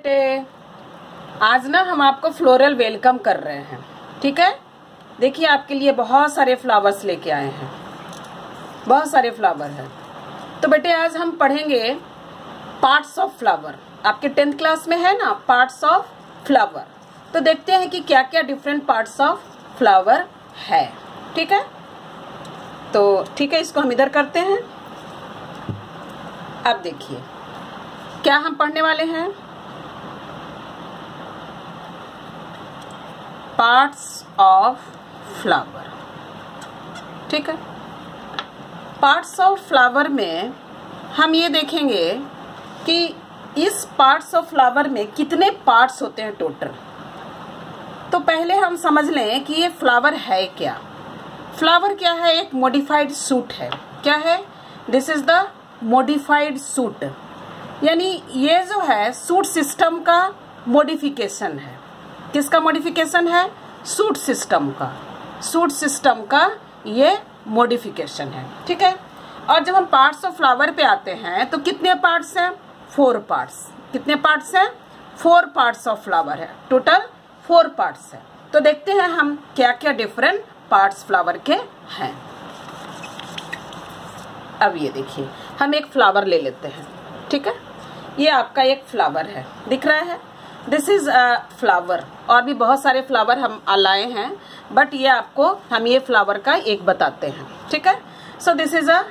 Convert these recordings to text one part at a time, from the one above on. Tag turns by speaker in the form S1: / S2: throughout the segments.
S1: आज ना हम आपको फ्लोरल वेलकम कर रहे हैं। ठीक है, देखिए आपके लिए बहुत सारे फ्लावर्स लेके आए हैं, बहुत सारे फ्लावर हैं। तो बेटे आज हम पढ़ेंगे पार्ट्स ऑफ फ्लावर। आपके 10th क्लास में है ना पार्ट्स ऑफ फ्लावर। तो देखते हैं कि क्या क्या डिफरेंट पार्ट्स ऑफ फ्लावर है। ठीक है, तो ठीक है, इसको हम इधर करते हैं। अब देखिए क्या हम पढ़ने वाले हैं, पार्ट्स ऑफ फ्लावर। ठीक है, पार्ट्स ऑफ फ्लावर में हम ये देखेंगे कि इस पार्ट्स ऑफ फ्लावर में कितने पार्ट्स होते हैं टोटल। तो पहले हम समझ लें कि ये फ्लावर है क्या। फ्लावर क्या है? एक मॉडिफाइड सूट है। क्या है? This is the modified suit, यानी ये जो है सूट सिस्टम का मॉडिफिकेशन है। किसका मॉडिफिकेशन है? सूट सिस्टम का। सूट सिस्टम का ये मॉडिफिकेशन है। ठीक है, और जब हम पार्ट्स ऑफ फ्लावर पे आते हैं तो कितने पार्ट्स हैं? 4 पार्ट्स। कितने पार्ट्स हैं? 4 पार्ट्स ऑफ फ्लावर है। टोटल 4 पार्ट्स है। तो देखते हैं हम क्या क्या डिफरेंट पार्ट्स फ्लावर के हैं। अब ये देखिए हम एक फ्लावर ले लेते हैं। ठीक है, ये आपका एक फ्लावर है, दिख रहा है? This is a flower. और भी बहुत सारे फ्लावर हम लाए हैं, बट ये आपको हम ये फ्लावर का एक बताते हैं। ठीक है, so this is a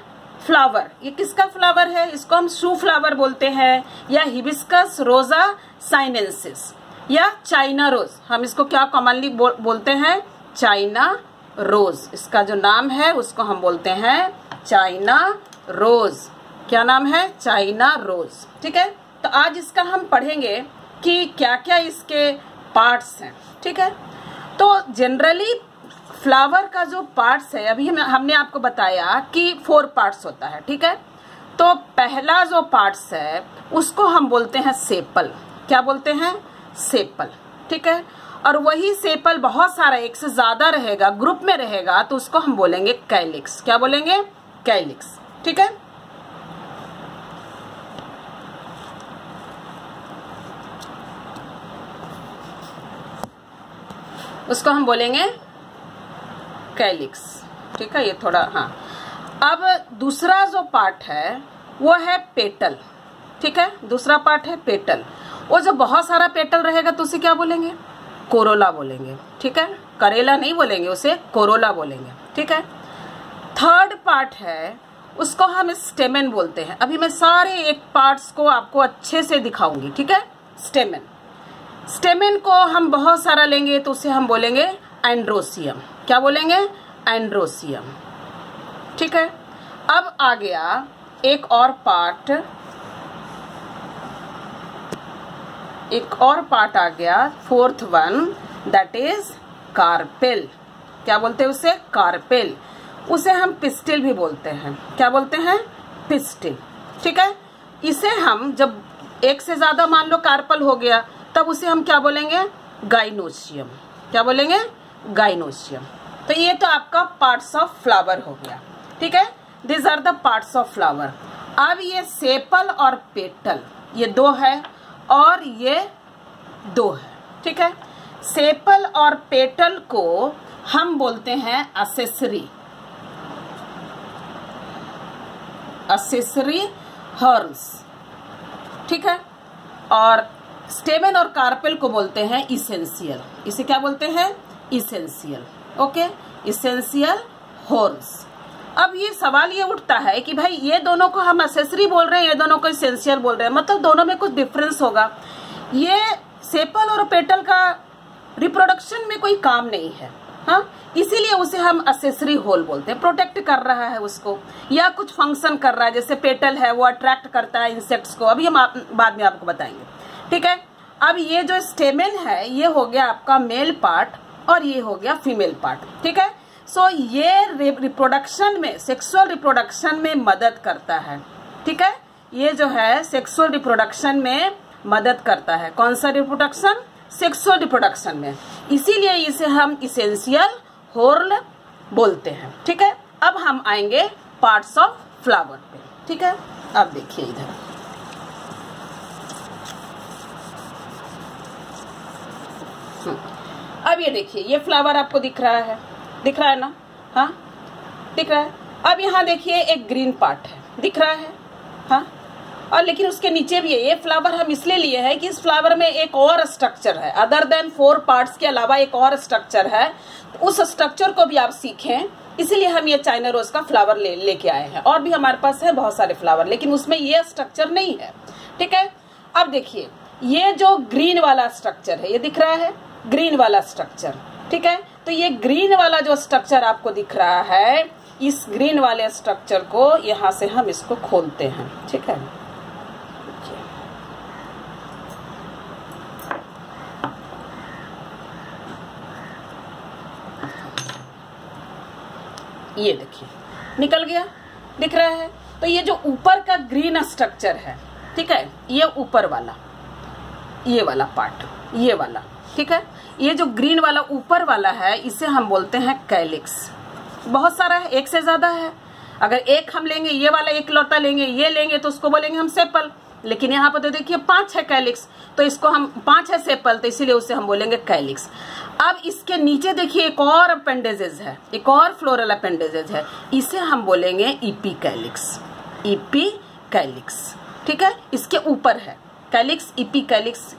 S1: flower. ये किसका फ्लावर है? इसको हम शू फ्लावर बोलते हैं, या हिबिस्कस रोजा साइनेंसिस, या चाइना रोज। हम इसको क्या कॉमनली बोलते हैं? China rose. इसका जो नाम है उसको हम बोलते हैं चाइना रोज। क्या नाम है? China rose. ठीक है, तो आज इसका हम पढ़ेंगे कि क्या क्या इसके पार्ट्स हैं। ठीक है, तो जनरली फ्लावर का जो पार्ट्स है, अभी हमने आपको बताया कि 4 पार्ट्स होता है। ठीक है, तो पहला जो पार्ट्स है उसको हम बोलते हैं सेपल। क्या बोलते हैं? सेपल। ठीक है, और वही सेपल बहुत सारा, एक से ज्यादा रहेगा, ग्रुप में रहेगा, तो उसको हम बोलेंगे कैलिक्स। क्या बोलेंगे? कैलिक्स। ठीक है, उसको हम बोलेंगे कैलिक्स। ठीक है, ये थोड़ा हाँ। अब दूसरा जो पार्ट है वो है पेटल। ठीक है, दूसरा पार्ट है पेटल। वो जब बहुत सारा पेटल रहेगा तो उसे क्या बोलेंगे? कोरोला बोलेंगे। ठीक है, करेला नहीं बोलेंगे, उसे कोरोला बोलेंगे। ठीक है, थर्ड पार्ट है उसको हम स्टेमेन बोलते हैं। अभी मैं सारे एक पार्ट्स को आपको अच्छे से दिखाऊंगी। ठीक है, स्टेमेन। स्टेमेन को हम बहुत सारा लेंगे तो उसे हम बोलेंगे एंड्रोसियम। क्या बोलेंगे? एंड्रोसियम। ठीक है, अब आ गया एक और पार्ट, एक और पार्ट आ गया, 4th one, that is carpel. क्या बोलते हैं उसे? कार्पेल। उसे हम पिस्टिल भी बोलते हैं। क्या बोलते हैं? पिस्टिल। ठीक है, इसे हम जब एक से ज्यादा मान लो कार्पल हो गया तब उसे हम क्या बोलेंगे? गाइनोसियम। क्या बोलेंगे? गाइनोसियम। तो ये तो आपका पार्ट्स ऑफ फ्लावर हो गया। ठीक है, this are the parts of flower. अब ये सेपल और पेटल, ये 2 है और ये 2 है। ठीक है, सेपल और पेटल को हम बोलते हैं असेसरी, असेसरी हर्न्स। ठीक है, और स्टेमेन और कार्पेल को बोलते हैं इसेंशियल। इसे क्या बोलते हैं? इसेंशियल। Okay, essential horns. अब ये सवाल ये उठता है कि भाई ये दोनों को हम असेसरी बोल रहे हैं, ये दोनों को इसेंशियल बोल रहे हैं, मतलब दोनों में कुछ डिफरेंस होगा। ये सेपल और पेटल का रिप्रोडक्शन में कोई काम नहीं है, हाँ, इसीलिए उसे हम असेसरी होल बोलते हैं। प्रोटेक्ट कर रहा है उसको, या कुछ फंक्शन कर रहा है। जैसे पेटल है वो अट्रैक्ट करता है इंसेक्ट्स को, अभी हम बाद में आपको बताएंगे। ठीक है, अब ये जो स्टेमेन है ये हो गया आपका मेल पार्ट और ये हो गया फीमेल पार्ट। ठीक है, सो ये रिप्रोडक्शन में, सेक्सुअल रिप्रोडक्शन में मदद करता है। ठीक है, ये जो है सेक्सुअल रिप्रोडक्शन में मदद करता है। कौन सा रिप्रोडक्शन? सेक्सुअल रिप्रोडक्शन में, इसीलिए इसे हम इसेंशियल हॉर्न बोलते हैं। ठीक है, अब हम आएंगे पार्ट्स ऑफ फ्लावर पे। ठीक है, अब देखिए इधर अब ये देखिए, ये फ्लावर आपको दिख रहा है ना? हाँ, दिख रहा है। अब यहाँ देखिए एक ग्रीन पार्ट है, दिख रहा है? हाँ, और लेकिन उसके नीचे भी है। ये फ्लावर हम इसलिए लिए है कि इस फ्लावर में एक और स्ट्रक्चर है, अदर देन 4 पार्ट्स के अलावा एक और स्ट्रक्चर है। तो उस स्ट्रक्चर को भी आप सीखें, इसीलिए हम ये चाइना रोज का फ्लावर लेके आए हैं। और भी हमारे पास है बहुत सारे फ्लावर, लेकिन उसमें ये स्ट्रक्चर नहीं है, ठीक है? अब देखिए, ये जो ग्रीन वाला स्ट्रक्चर है, ये दिख रहा है, ग्रीन वाला स्ट्रक्चर, ठीक है? तो ये ग्रीन वाला जो स्ट्रक्चर आपको दिख रहा है, इस ग्रीन वाले स्ट्रक्चर को यहाँ से हम इसको खोलते हैं, ठीक है? ये देखिए निकल गया, दिख रहा है? तो ये जो ऊपर का ग्रीन स्ट्रक्चर है, ठीक है, ये ऊपर वाला, ये वाला पार्ट, ये वाला, ठीक है? ये जो ग्रीन वाला ऊपर वाला है, इसे हम बोलते हैं कैलिक्स। बहुत सारा है, एक से ज्यादा है। अगर एक हम लेंगे, ये वाला एक लौटा लेंगे, ये लेंगे, तो उसको बोलेंगे हम सेपल। लेकिन यहाँ पर तो देखिए 5 है कैलिक्स, तो इसको हम 5 है सेपल, तो इसीलिए उसे हम बोलेंगे कैलिक्स। अब इसके नीचे देखिए एक और अपेंडेजेस है, एक और फ्लोरल अपेंडेजेस है, इसे हम बोलेंगे इपी कैलिक्स, इपी कैलिक्स, ठीक है? इसके ऊपर है कैलिक्स, इपी कैलिक्स,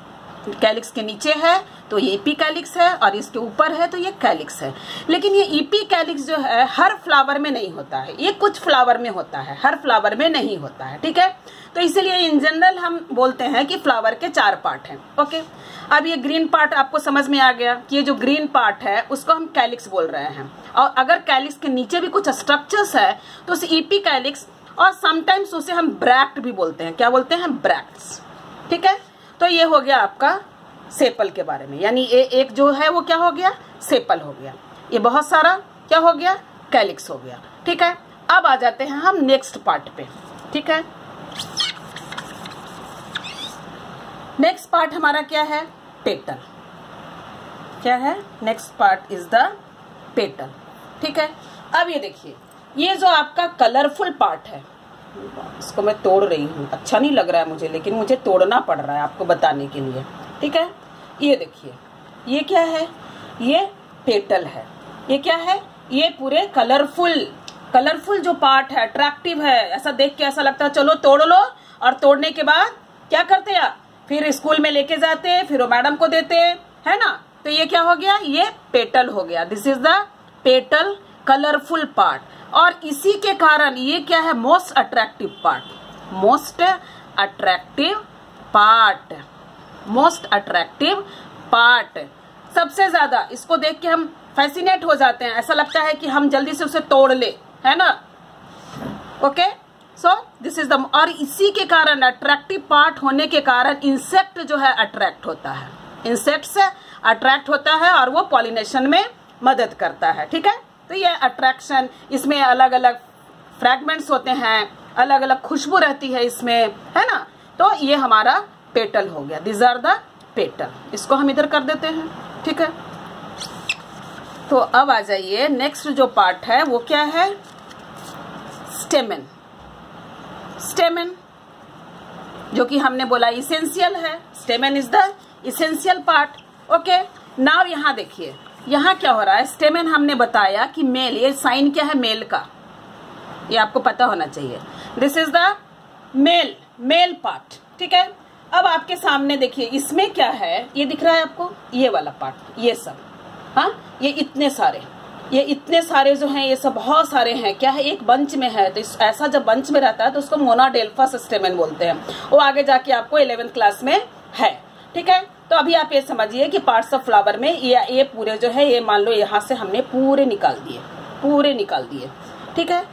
S1: कैलिक्स के नीचे है तो ये इपी कैलिक्स है, और इसके ऊपर है तो ये कैलिक्स है। लेकिन ये इपी कैलिक्स जो है हर फ्लावर में नहीं होता है, ये कुछ फ्लावर में होता है, हर फ्लावर में नहीं होता है, ठीक है? तो इसलिए इन जनरल हम बोलते हैं कि फ्लावर के 4 पार्ट हैं। ओके, अब ये ग्रीन पार्ट आपको समझ में आ गया कि ये जो ग्रीन पार्ट है उसको हम कैलिक्स बोल रहे हैं। और अगर कैलिक्स के नीचे भी कुछ स्ट्रक्चर्स है तो उसे इपी कैलिक्स, और समटाइम्स उसे हम ब्रैक्ट भी बोलते हैं। क्या बोलते हैं? ब्रैक्ट्स, ठीक है? तो ये हो गया आपका सेपल के बारे में, यानी एक जो है वो क्या हो गया? सेपल हो गया। ये बहुत सारा क्या हो गया? कैलिक्स हो गया, ठीक है? अब आ जाते हैं हम नेक्स्ट पार्ट पे, ठीक है? नेक्स्ट पार्ट हमारा क्या है? पेटल। क्या है? Next part is the petal, ठीक है? अब ये देखिए, ये जो आपका कलरफुल पार्ट है, इसको मैं तोड़ रही हूँ, अच्छा नहीं लग रहा है मुझे, लेकिन मुझे तोड़ना पड़ रहा है आपको बताने के लिए, ठीक है? ये देखिए, ये क्या है? ये पेटल है। ये क्या है? ये पूरे कलरफुल जो पार्ट है, अट्रैक्टिव है, ऐसा देख के ऐसा लगता है चलो तोड़ लो, और तोड़ने के बाद क्या करते हैं? फिर स्कूल में लेके जाते, फिर वो मैडम को देते, है ना? तो ये क्या हो गया? ये पेटल हो गया। This is the petal, colourful part. और इसी के कारण ये क्या है? Most attractive part, most attractive part, most attractive part. सबसे ज्यादा इसको देख के हम फैसिनेट हो जाते हैं, ऐसा लगता है कि हम जल्दी से उसे तोड़ ले, है ना? Okay, so this is the, और इसी के कारण, अट्रैक्टिव पार्ट होने के कारण इंसेक्ट जो है अट्रैक्ट होता है, इंसेक्ट से अट्रैक्ट होता है, और वो पॉलिनेशन में मदद करता है, ठीक है? तो ये अट्रैक्शन, इसमें अलग अलग फ्रैगमेंट्स होते हैं, अलग अलग खुशबू रहती है इसमें, है ना? तो ये हमारा पेटल हो गया। This are the petal. इसको हम इधर कर देते हैं, ठीक है? तो अब आ जाइए, नेक्स्ट जो पार्ट है वो क्या है? स्टेमेन। स्टेमेन जो कि हमने बोला इसेंशियल है, stamen is the essential part. Okay, now यहाँ देखिए, यहाँ क्या हो रहा है? स्टेमेन हमने बताया कि मेल, ये साइन क्या है? मेल का, ये आपको पता होना चाहिए। This is the male part, ठीक है? अब आपके सामने देखिए, इसमें क्या है? ये दिख रहा है आपको? ये वाला पार्ट, ये सब, हाँ, ये इतने सारे जो हैं, ये सब बहुत सारे हैं। क्या है? एक बंच में है, तो ऐसा जब बंच में रहता है तो उसको मोनाडेल्फस स्टेमेन बोलते हैं। वो आगे जाके आपको 11th क्लास में है, ठीक है? तो अभी आप ये समझिए कि पार्ट्स ऑफ फ्लावर में ये पूरे जो है, ये मान लो यहाँ से हमने पूरे निकाल दिए, ठीक है?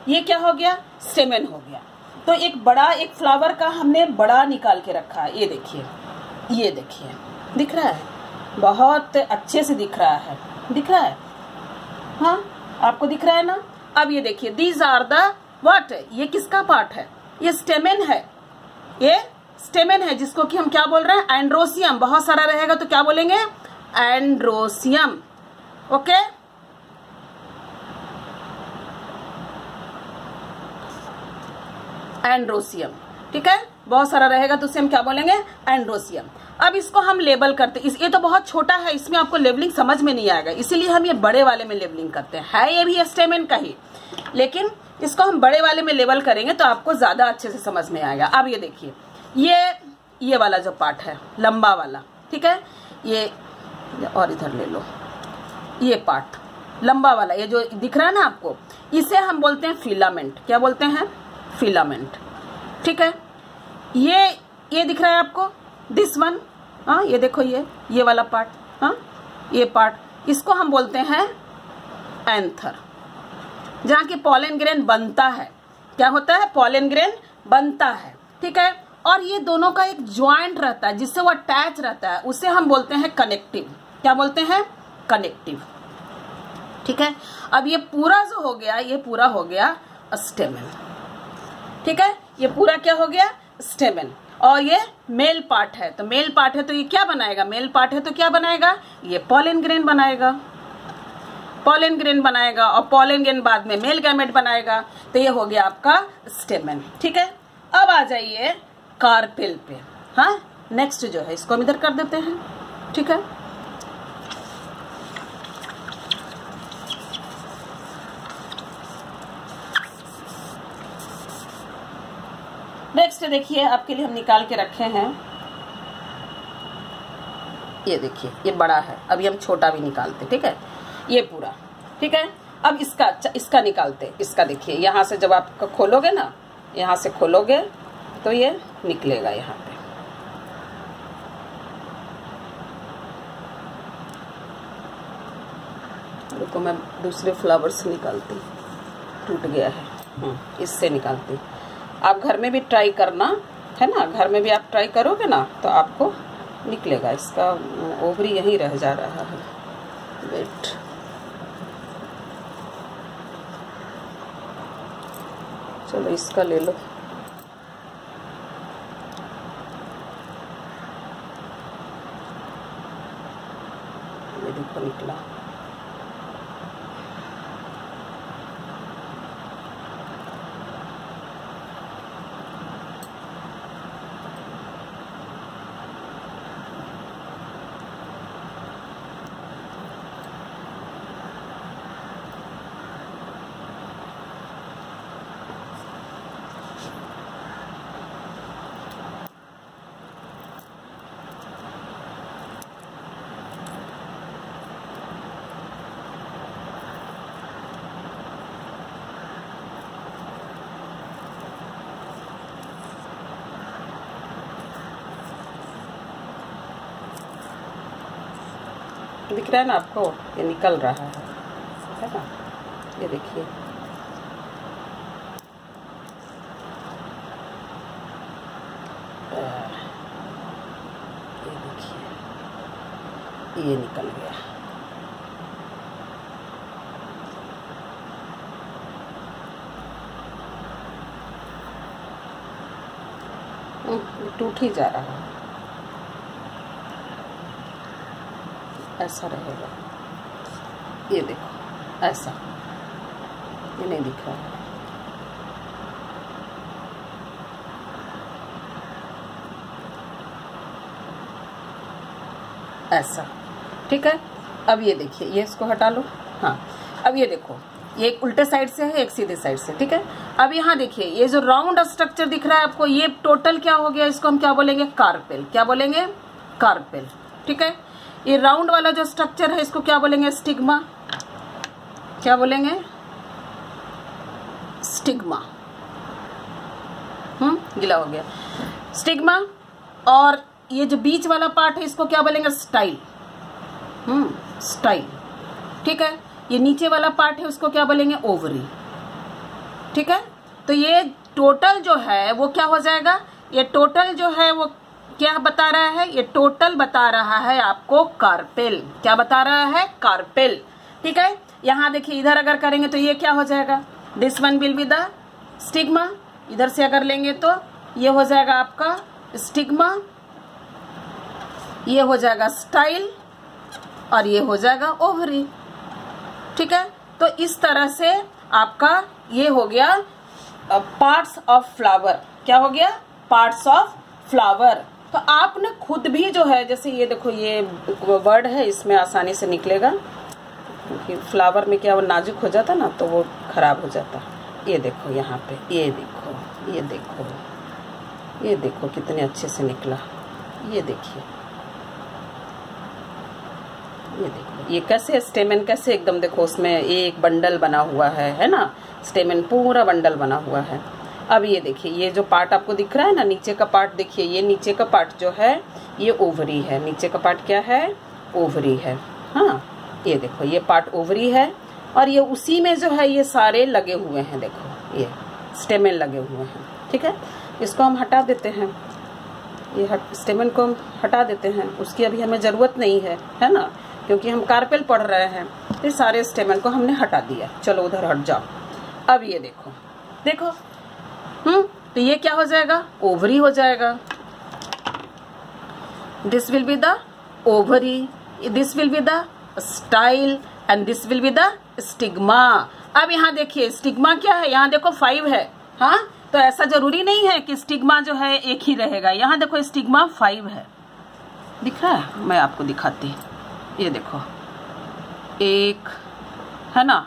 S1: ये क्या हो गया? स्टेमेन हो गया। तो एक फ्लावर का हमने बड़ा निकाल के रखा है। ये देखिए, दिख रहा है? बहुत अच्छे से दिख रहा है, हाँ, आपको दिख रहा है ना? अब ये देखिए, दीज आर द व्हाट? ये किसका पार्ट है? ये स्टेमेन है, ये स्टेमेन है, जिसको कि हम क्या बोल रहे हैं? एंड्रोसियम। बहुत सारा रहेगा तो क्या बोलेंगे? एंड्रोसियम। ओके, एंड्रोसियम, ठीक है? बहुत सारा रहेगा तो उसे हम क्या बोलेंगे, एंड्रोसियम। अब इसको हम लेबल करते हैं, ये तो बहुत छोटा है, इसमें आपको लेबलिंग समझ में नहीं आएगा, इसीलिए हम ये बड़े वाले में लेबलिंग करते हैं। है ये भी स्टेमेन का ही, लेकिन इसको हम बड़े वाले में लेबल करेंगे तो आपको ज्यादा अच्छे से समझ में आएगा। अब ये देखिए, ये वाला जो पार्ट है लंबा वाला, ठीक है, ये और इधर ले लो, ये पार्ट लंबा वाला, ये जो दिख रहा है ना आपको, इसे हम बोलते हैं फिलामेंट। क्या बोलते हैं, फिलामेंट, ठीक है। ये दिख रहा है आपको, दिस वन, हाँ ये देखो, ये वाला पार्ट, हाँ ये पार्ट, इसको हम बोलते हैं एंथर, जहाँ की पॉलन ग्रेन बनता है। क्या होता है, पॉलन ग्रेन बनता है, ठीक है। और ये दोनों का एक ज्वाइंट रहता है जिससे वो अटैच रहता है, उसे हम बोलते हैं कनेक्टिव। क्या बोलते हैं, कनेक्टिव, ठीक है। अब ये पूरा जो हो गया, ये पूरा हो गया स्टेमेन, ठीक है। ये पूरा क्या हो गया, स्टेमेन। और ये मेल पार्ट है, तो मेल पार्ट है तो ये क्या बनाएगा, मेल पार्ट है तो क्या बनाएगा, ये पॉलन ग्रेन बनाएगा, पॉलन ग्रेन बनाएगा, और पॉलन ग्रेन बाद में मेल गैमेट बनाएगा, तो ये हो गया आपका स्टेमेन, ठीक है। अब आ जाइए कार्पेल पे, हाँ नेक्स्ट जो है इसको हम इधर कर देते हैं, ठीक है। नेक्स्ट देखिए, आपके लिए हम निकाल के रखे हैं, ये देखिए, ये बड़ा है, अभी हम छोटा भी निकालते, ठीक है, ये पूरा, ठीक है। अब इसका निकालते, इसका देखिए, यहाँ से जब आप खोलोगे ना, यहाँ से खोलोगे तो ये निकलेगा यहाँ पे, रुको मैं दूसरे फ्लावर से निकालती, टूट गया है, इससे निकालती। आप घर में भी ट्राई करना है ना, घर में भी आप ट्राई करोगे ना तो आपको निकलेगा। इसका ओवरी यहीं रह जा रहा है, वेट, चलो इसका ले लो, ये देखो निकला। दिख रहा है ना आपको, ये निकल रहा है ना, ये देखिए, ये देखिए, ये निकल गया। टूट ही जा रहा है, ऐसा रहेगा, ये देखो ऐसा, ये नहीं दिख रहा है, ऐसा, ठीक है। अब ये देखिए, ये इसको हटा लो, हाँ। अब ये देखो, ये एक उल्टे साइड से है, एक सीधे साइड से, ठीक है। अब यहाँ देखिए, ये जो राउंड स्ट्रक्चर दिख रहा है आपको, ये टोटल क्या हो गया, इसको हम क्या बोलेंगे, कार्पेल। क्या बोलेंगे, कार्पेल, ठीक है। ये राउंड वाला जो स्ट्रक्चर है इसको क्या बोलेंगे, स्टिग्मा। क्या बोलेंगे, स्टिग्मा, गीला हो गया, स्टिग्मा। और ये जो बीच वाला पार्ट है इसको क्या बोलेंगे, स्टाइल, स्टाइल, ठीक है। ये नीचे वाला पार्ट है उसको क्या बोलेंगे, ओवरी, ठीक है। तो ये टोटल जो है वो क्या हो जाएगा, ये टोटल जो है वो क्या बता रहा है, ये टोटल बता रहा है आपको कार्पेल। क्या बता रहा है, कार्पेल, ठीक है। यहाँ देखिए, इधर अगर करेंगे तो ये क्या हो जाएगा, this one will be the stigma. इधर से अगर लेंगे तो ये हो जाएगा आपका स्टिग्मा, ये हो जाएगा स्टाइल, और ये हो जाएगा ओवरी, ठीक है। तो इस तरह से आपका ये हो गया पार्ट्स ऑफ फ्लावर। क्या हो गया, पार्ट्स ऑफ फ्लावर। तो आपने खुद भी जो है, जैसे ये देखो ये वर्ड है, इसमें आसानी से निकलेगा, क्योंकि फ्लावर में क्या वो नाजुक हो जाता ना तो वो खराब हो जाता। ये देखो यहाँ पे, ये देखो, ये देखो, ये देखो कितने अच्छे से निकला। ये देखिए, ये देखो ये कैसे स्टेमन कैसे एकदम देखो उसमें एक बंडल बना हुआ है ना, स्टेमन पूरा बंडल बना हुआ है। अब ये देखिए ये जो पार्ट आपको दिख रहा है ना, नीचे का पार्ट देखिए, ये नीचे का पार्ट जो है ये ओवरी है। नीचे का पार्ट क्या है? ओवरी है। हाँ, ये देखो ये पार्ट ओवरी है और ये उसी में जो है ये सारे लगे हुए हैं, देखो ये स्टेमन लगे हुए हैं। ठीक है, इसको हम हटा देते हैं, ये स्टेमन को हम हटा देते हैं, उसकी अभी हमें ज़रूरत नहीं है ना, क्योंकि हम कार्पेल पढ़ रहे हैं। ये सारे स्टेमन को हमने हटा दिया, चलो उधर हट जाओ। अब ये देखो, देखो तो ये क्या हो जाएगा? ओवरी हो जाएगा। This will be the ovary, this will be the style and this will be the stigma. अब यहाँ देखिए स्टिग्मा क्या है, यहाँ देखो 5 है। हाँ, तो ऐसा जरूरी नहीं है कि स्टिग्मा जो है एक ही रहेगा। यहाँ देखो स्टिग्मा 5 है, दिख रहा है? मैं आपको दिखाती, ये देखो 1 है ना,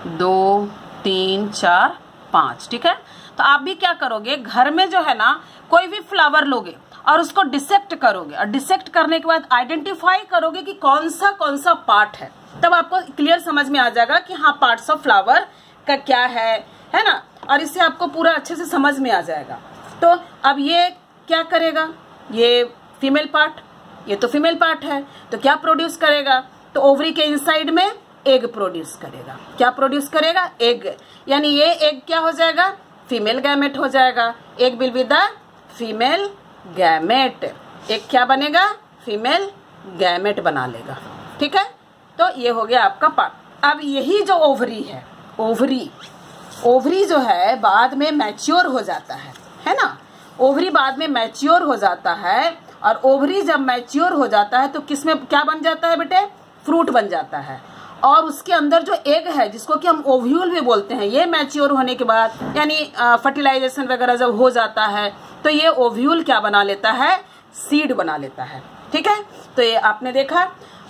S1: 2 3 4 5। ठीक है, तो आप भी क्या करोगे, घर में जो है ना कोई भी फ्लावर लोगे और उसको डिसेक्ट करोगे, और डिसेक्ट करने के बाद आइडेंटिफाई करोगे कि कौन सा पार्ट है, तब आपको क्लियर समझ में आ जाएगा कि हाँ पार्ट्स ऑफ फ्लावर का क्या है ना, और इससे आपको पूरा अच्छे से समझ में आ जाएगा। तो अब ये क्या करेगा, ये फीमेल पार्ट, ये तो फीमेल पार्ट है, तो क्या प्रोड्यूस करेगा? तो ओवरी के इनसाइड में एग प्रोड्यूस करेगा। क्या प्रोड्यूस करेगा? एग, यानी ये एग क्या हो जाएगा? फीमेल गैमेट हो जाएगा। Egg will be the female gamete. एक क्या बनेगा? फीमेल गैमेट बना लेगा। ठीक है, तो ये हो गया आपका पार्ट। अब यही जो ओवरी है, ओवरी जो है बाद में मैच्योर हो जाता है ना, ओवरी बाद में मैच्योर हो जाता है, और ओवरी जब मैच्योर हो जाता है तो किसमें क्या बन जाता है बेटे? फ्रूट बन जाता है। और उसके अंदर जो एग है, जिसको कि हम ओव्यूल भी बोलते हैं, ये मैच्योर होने के बाद यानी फर्टिलाइजेशन वगैरह जब हो जाता है तो ये ओव्यूल क्या बना लेता है? सीड बना लेता है। ठीक है, तो ये आपने देखा।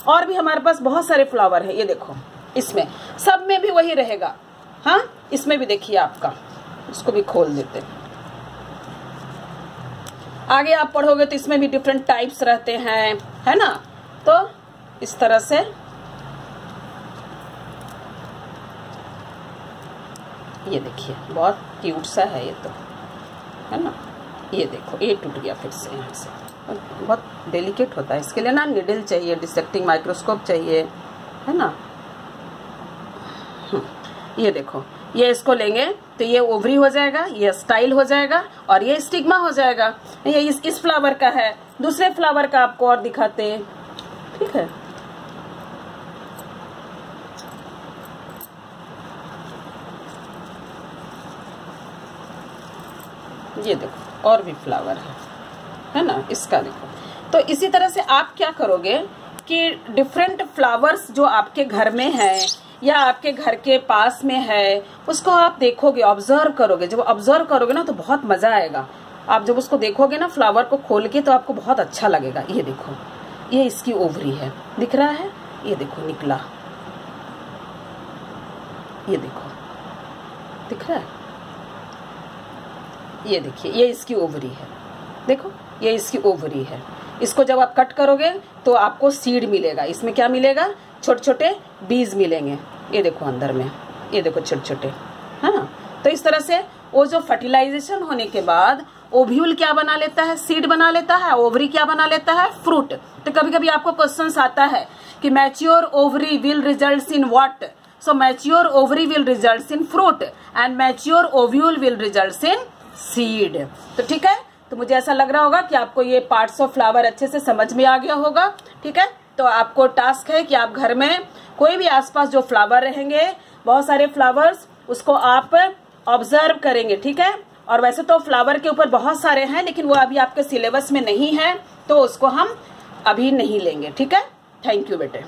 S1: और भी हमारे पास बहुत सारे फ्लावर है, ये देखो इसमें सब में भी वही रहेगा। हाँ, इसमें भी देखिए आपका, इसको भी खोल देते हैं, आगे आप पढ़ोगे तो इसमें भी डिफरेंट टाइप्स रहते हैं, है ना। तो इस तरह से ये देखिए बहुत क्यूट सा है ये तो, है ना। ये देखो ये टूट गया फिर से यहाँ से, बहुत डेलिकेट होता है, इसके लिए ना निडल चाहिए, डिसेक्टिंग माइक्रोस्कोप चाहिए, है ना। ये देखो, ये इसको लेंगे तो ये ओवरी हो जाएगा, ये स्टाइल हो जाएगा, और ये स्टिग्मा हो जाएगा। ये इस फ्लावर का है। दूसरे फ्लावर का आपको और दिखाते हैं। ठीक है, ये देखो और भी फ्लावर है ना, इसका देखो। तो इसी तरह से आप क्या करोगे कि डिफरेंट फ्लावर्स जो आपके घर में है या आपके घर के पास में है, उसको आप देखोगे, ऑब्जर्व करोगे। जब ऑब्जर्व करोगे ना तो बहुत मजा आएगा। आप जब उसको देखोगे ना फ्लावर को खोल के, तो आपको बहुत अच्छा लगेगा। ये देखो, ये इसकी ओवरी है, दिख रहा है? ये देखो निकला, ये देखो दिख रहा है? ये देखिए ये इसकी ओवरी है, देखो ये इसकी ओवरी है। इसको जब आप कट करोगे तो आपको सीड मिलेगा। इसमें क्या मिलेगा? छोटे छोटे बीज मिलेंगे। ये देखो अंदर में, ये देखो छोटे छोटे, है ना। तो इस तरह से वो जो फर्टिलाइजेशन होने के बाद ओव्यूल क्या बना लेता है? सीड बना लेता है। ओवरी क्या बना लेता है? फ्रूट। तो कभी कभी आपको क्वेश्चन आता है कि mature ovary will result in what? So mature ovary will result in fruit and mature ovule will result in seed. तो ठीक है, तो मुझे ऐसा लग रहा होगा कि आपको ये पार्ट्स ऑफ फ्लावर अच्छे से समझ में आ गया होगा। ठीक है, तो आपको टास्क है कि आप घर में कोई भी आसपास जो फ्लावर रहेंगे, बहुत सारे फ्लावर्स, उसको आप ऑब्जर्व करेंगे। ठीक है, और वैसे तो फ्लावर के ऊपर बहुत सारे हैं, लेकिन वो अभी आपके सिलेबस में नहीं है, तो उसको हम अभी नहीं लेंगे। ठीक है, थैंक यू बेटे।